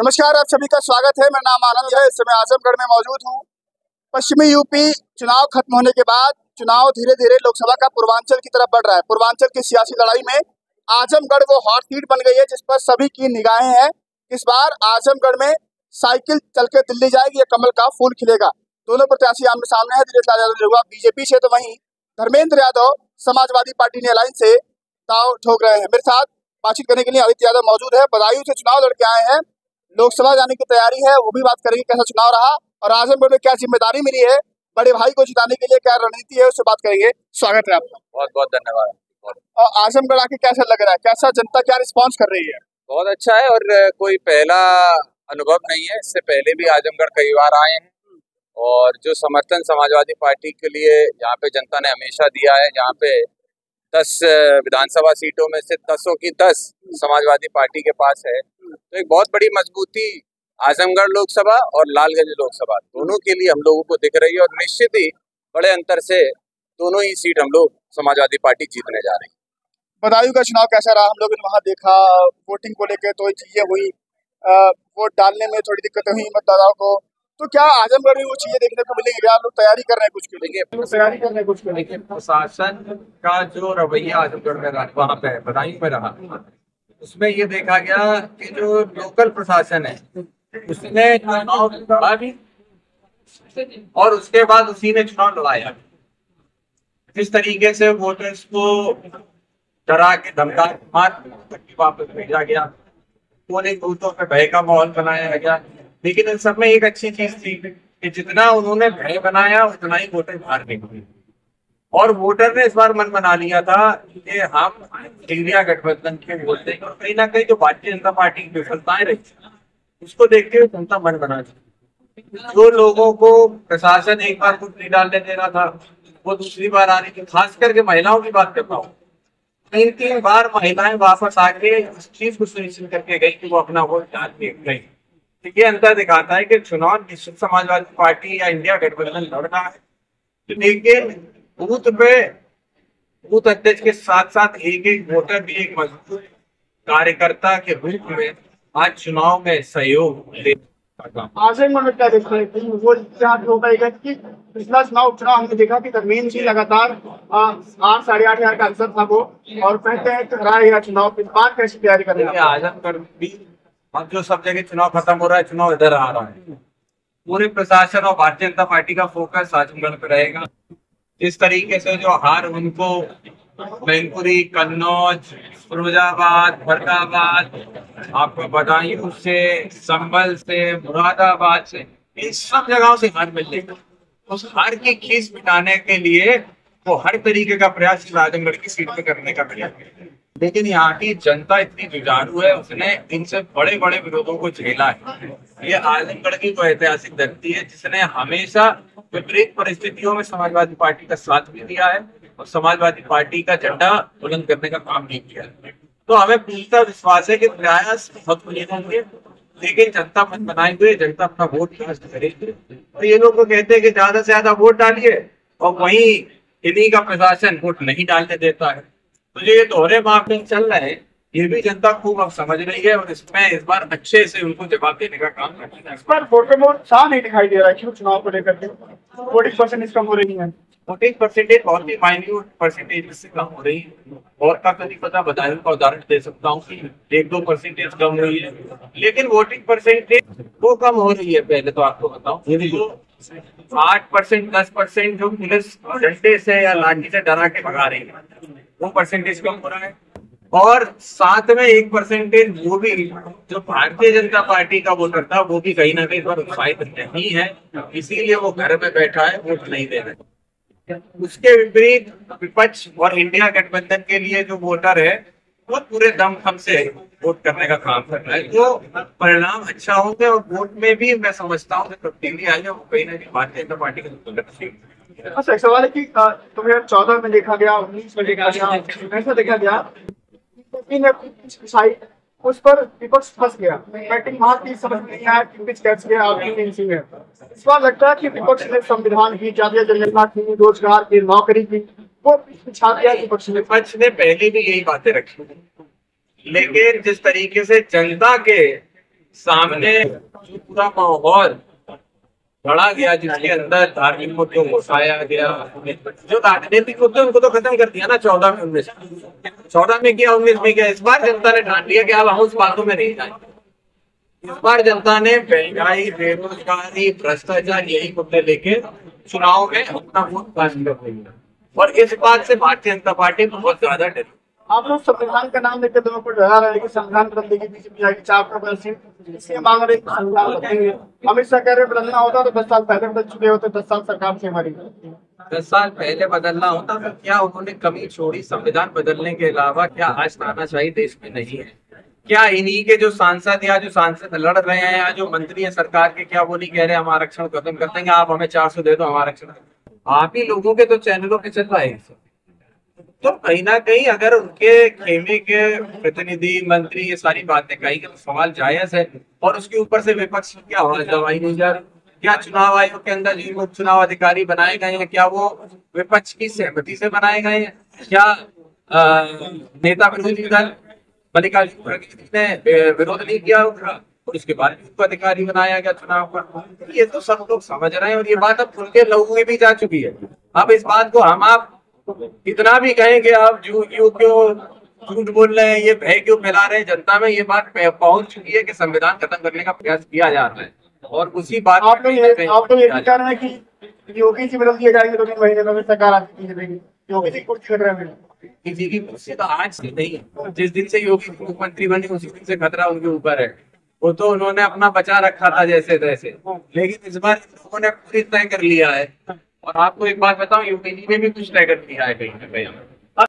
नमस्कार, आप सभी का स्वागत है। मेरा नाम आनंद है। इस समय आजमगढ़ में मौजूद हूँ। पश्चिमी यूपी चुनाव खत्म होने के बाद चुनाव धीरे धीरे लोकसभा का पूर्वांचल की तरफ बढ़ रहा है। पूर्वांचल की सियासी लड़ाई में आजमगढ़ वो हॉट सीट बन गई है जिस पर सभी की निगाहें हैं। इस बार आजमगढ़ में साइकिल चल के दिल्ली जाएगी या कमल का फूल खिलेगा। दोनों प्रत्याशी आमने सामने है। दिनेश लाल यादव बीजेपी से, तो वहीं धर्मेंद्र यादव समाजवादी पार्टी ने अलायंस से दाव ठोक रहे हैं। मेरे साथ बातचीत करने के लिए आदित्य यादव मौजूद है। बदायूं से चुनाव लड़के आए हैं, लोकसभा जाने की तैयारी है। वो भी बात करेंगे कैसा चुनाव रहा और आजमगढ़ में क्या जिम्मेदारी मिली है, बड़े भाई को जिताने के लिए क्या रणनीति है, उससे बात करेंगे। स्वागत है आपका। बहुत बहुत धन्यवाद। आजमगढ़ आके कैसा लग रहा है, कैसा जनता क्या रिस्पांस कर रही है? बहुत अच्छा है और कोई पहला अनुभव नहीं है। इससे पहले भी आजमगढ़ कई बार आए हैं और जो समर्थन समाजवादी पार्टी के लिए यहाँ पे जनता ने हमेशा दिया है, यहाँ पे 10 विधानसभा सीटों में से 10 की 10 समाजवादी पार्टी के पास है, तो एक बहुत बड़ी मजबूती आजमगढ़ लोकसभा और लालगंज लोकसभा दोनों के लिए हम लोगों को दिख रही है और निश्चित ही बड़े अंतर से दोनों ही सीट हम लोग समाजवादी पार्टी जीतने जा रही है। बदायूं का चुनाव कैसा रहा? हम लोगों ने वहाँ देखा, वोटिंग को लेकर तो चीजें हुई, वोट डालने में थोड़ी दिक्कत हुई मतदाताओं को। तो क्या आजमगढ़ में वो चीजें देखने को मिलेंगी? क्या लोग तैयारी कर रहे हैं कुछ के लिए? तैयारी कर रहे हैं कुछ के लिए। प्रशासन का जो रवैया आजमगढ़ में वहाँ पे बदायूं में रहा, उसमें ये देखा गया कि जो लोकल प्रशासन है उसने चुनाव लड़ा भी और उसके बाद उसी ने चुनाव लड़ाया। जिस तरीके से वोटर्स को डरा के धमका मार वापस भेजा गया, पोलिंग बूथों पे भय का माहौल बनाया गया, लेकिन इन सब में एक अच्छी चीज थी कि जितना उन्होंने भय बनाया उतना ही वोटर बाहर निकले और वोटर ने इस बार मन बना लिया था कि हम इंडिया गठबंधन के वोट देंगे। और कहीं ना कहीं जो भारतीय जनता पार्टी की विफलताएं रही उसको देखते हुए जनता मन बना थी। जो लोगों को प्रशासन एक बार वोट नहीं डालने दे रहा था वो दूसरी बार आ रही थी। खास करके महिलाओं की बात करता हूँ, 3 बार महिलाएं वापस आके इस चीज को सुनिश्चित करके गई कि वो अपना वोट डाल के गई। ये अंतर दिखाता है कि चुनाव निश्चित समाजवादी पार्टी या इंडिया गठबंधन लड़ रहा है, लेकिन बूथ पे बूथ अध्यक्ष के साथ साथ एक एक वोटर भी एक मजबूत कार्यकर्ता के रूप में आज चुनाव में सहयोग दे। आजमगढ़ में क्या देख रहे हैं? वो कि पिछला चुनाव हमने देखा कि धर्मेंद्र जी लगातार 8 साढ़े 8 हजार का अंतर था वो, और कहते हैं हराया गया चुनाव। इस बार कैसी तैयारी कर रहे हैं? आजमगढ़ भी अब जो सब जगह चुनाव खत्म हो रहा है, चुनाव इधर आ रहा है, पूरे प्रशासन और भारतीय जनता पार्टी का फोकस आजमगढ़ पे रहेगा। इस तरीके से जो हार उनको मैनपुरी, कन्नौज, फिरोजाबाद, फरीदाबाद, आपको बदायूं से, संभल से, मुरादाबाद से, इन सब जगहों से हार मिलेगा। उस हार की खींच मिटाने के लिए वो हर तरीके का प्रयास आजमगढ़ की सीट पे करने का प्रयास है। लेकिन यहाँ की जनता इतनी जुझारू है, उसने इनसे बड़े बड़े विरोधों को झेला है। ये आजमगढ़ की तो ऐतिहासिक धरती है जिसने हमेशा विपरीत परिस्थितियों में समाजवादी पार्टी का साथ भी दिया है और समाजवादी पार्टी का झंडा बुलंद करने का काम भी किया है। तो हमें पूरा विश्वास है कि प्रयास बहुत बड़े होंगे, लेकिन जनता मन बनाए हुए, जनता अपना वोट करेगी। और ये लोग तो कहते हैं कि ज्यादा से ज्यादा वोट डालिए और वहीं इन्हीं का प्रशासन वोट नहीं डालने देता है। तो ये दोहरे मापदंड चल रहे हैं, ये भी जनता खूब अब समझ रही है और इसमें इस बार अच्छे से उनको जवाब देने का काम करना है। इस बार वोटर में उत्साह नहीं दिखाई दे रहा है क्यों चुनाव को लेकर के? 40% कम हो रही है। वोटिंग परसेंटेज बहुत ही माइन्यूट परसेंटेज से कम हो रही है। और का कभी पता बदायूं का उदाहरण दे सकता हूँ कि 1-2% कम हुई है, लेकिन वोटिंग परसेंटेज वो कम हो रही है। पहले तो आपको बताऊं 8%, 10% जो पुलिस डंडे से या लाठी से डरा के भगा रही है वो परसेंटेज कम हो रहा है। और साथ में 1% वो भी जो भारतीय जनता पार्टी का वोटर था वो भी कहीं ना कहीं पर उत्साहित नहीं है, इसीलिए वो घर में बैठा है, वोट नहीं दे रहे। उसके विपरीत विपक्ष और इंडिया गठबंधन के लिए जो वोटर है वो पूरे दमखम से वोट करने का काम कर रहा है। तो परिणाम अच्छा होंगे और वोट में भी मैं समझता हूँ तब्दीली आई है, वो कहीं ना कहीं भारतीय जनता पार्टी का। अच्छा, एक सवाल है कि 2014 में देखा गया, 19 में देखा गया, ऐसा देखा गया उस पर विपक्ष फंस गया। बैटिंग वहां की समझ नहीं आया, पिच कैच गया आपकी में। इस बार लगता है कि विपक्ष ने संविधान की, जातीय जनगणना की, रोजगार की, नौकरी की, वो पिछा दिया विपक्ष ने पहले भी यही बातें रखी, लेकिन जिस तरीके से जनता के सामने जो पूरा माहौल गढ़ा गया, जिसके अंदर धार्मिक मुद्दों को उठाया गया, जो राजनीतिक मुद्दे उनको तो खत्म कर दिया ना 14 में 19 14 में किया, 19 में किया। इस बार जनता ने ठान लिया कि अब हम उस बातों में नहीं जाएंगे। इस बार जनता ने महंगाई, बेरोजगारी, भ्रष्टाचार यही मुद्दे लेके चुनाव में अपना वोट कास्ट कर रही है, और इस बात से भारतीय जनता पार्टी बहुत ज्यादा डरी। आप लोग संविधान का नाम लेकर दोनों को डरा रहे हैं कि संविधान बदलने के बीच में 4 इसलिए मांग रहे संविधान बदलेंगे। अमित शाह कह रहे बदलना होता तो 10 साल पहले बदल चुके होते, 10 साल सरकार से हमारी। 10 साल पहले बदलना होता तो क्या उन्होंने कमी छोड़ी संविधान बदलने के अलावा? क्या आज तानाशाही देश में नहीं है? क्या इन्हीं के जो सांसद या जो सांसद लड़ रहे हैं या जो मंत्री है सरकार के, क्या वो नहीं कह रहे हम आरक्षण खत्म कर देंगे, आप हमें 400 दे दो, हम आरक्षण? आप ही लोगों के तो चैनलों पे चल रहा है। तो कहीं ना कहीं अगर उनके खेमे के प्रतिनिधि मंत्री ये सारी बातें कही कि सवाल जायज है, और उसके ऊपर से विपक्ष की क्या आवाज दबाई नहीं जा रही? क्या चुनाव आयोग के अंदर जो चुनाव अधिकारी बनाए गए हैं, क्या वो विपक्ष की सहमति से बनाए गए हैं? क्या नेता विरोधी दल मल्लिकार्जुन खड़गे ने विरोध नहीं किया उनका, और उसके बाद भी उनको अधिकारी बनाया गया चुनाव पर? ये तो सब लोग समझ रहे हैं, और ये बात अब उनके लोगों में भी जा चुकी है। अब इस बात को हम आप कितना भी कहें कि आप झूठ बोल रहे हैं, ये भय क्यों फैला रहे हैं जनता में, ये बात पहुंच चुकी है कि संविधान खत्म करने का प्रयास किया जा रहा है, और उसी बात आप लोग ये कह रहे हैं कि योगी जी बदल दिए जाएंगे 2-3 महीने में, सरकार आती है योगी जी कुर्सी खतरा में। किसी की कुर्सी तो आज से नहीं, जिस दिन से योगी मुख्यमंत्री बने उसी दिन से खतरा उनके ऊपर है। वो तो उन्होंने अपना बचा रखा था जैसे तैसे, लेकिन इस बार लोगों ने पूरी तय कर लिया है। और आपको एक बात बताऊं, यूपी में भी कुछ तय कर दिया है कहीं ना कहीं।